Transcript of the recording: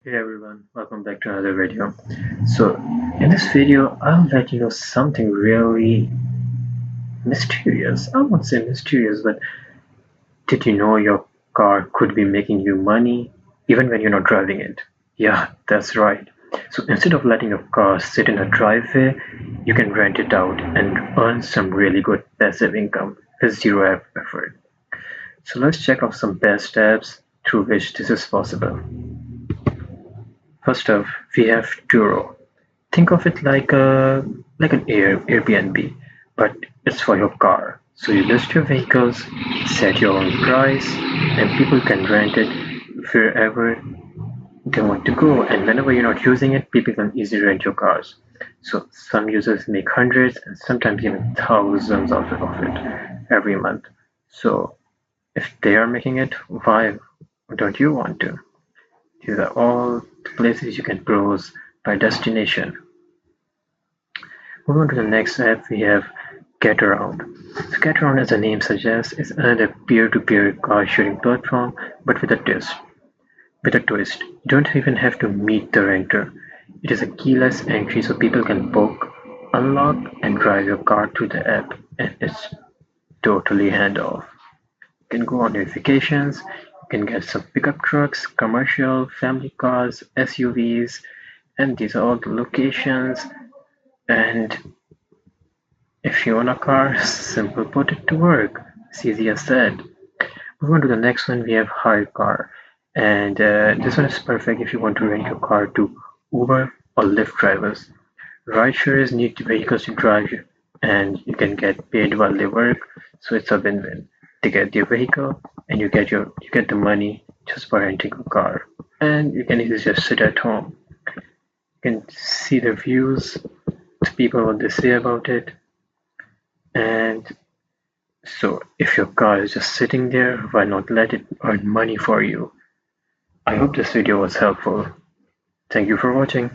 Hey everyone, welcome back to another video. So, in this video, I'll let you know something really mysterious. I won't say mysterious, but did you know your car could be making you money even when you're not driving it? Yeah, that's right. So, instead of letting your car sit in a driveway, you can rent it out and earn some really good passive income with zero effort. So, let's check out some best steps through which this is possible. First off, we have Turo. Think of it like an Airbnb, but it's for your car. So you list your vehicles, set your own price, and people can rent it wherever they want to go. And whenever you're not using it, people can easily rent your cars. So some users make hundreds and sometimes even thousands of it every month. So if they are making it, why don't you want to? These are all the places you can browse by destination. Moving on to the next app, we have Getaround. So Getaround, as the name suggests, is another peer-to-peer car sharing platform, but with a twist. With a twist, you don't even have to meet the renter. It is a keyless entry, so people can book, unlock, and drive your car through the app, and it's totally hands-off. You can go on your vacations. You can get some pickup trucks, commercial, family cars, SUVs, and these are all the locations. And if you own a car, simple put it to work. It's easy as that. Move on to the next one, we have hire car. And this one is perfect if you want to rent your car to Uber or Lyft drivers. Rideshares need vehicles to drive you, and you can get paid while they work, so it's a win-win. They get their vehicle, and you get the money just by renting a car. And you can easily just sit at home. You can see the views, the people what they say about it, and so if your car is just sitting there, why not let it earn money for you? I hope this video was helpful. Thank you for watching.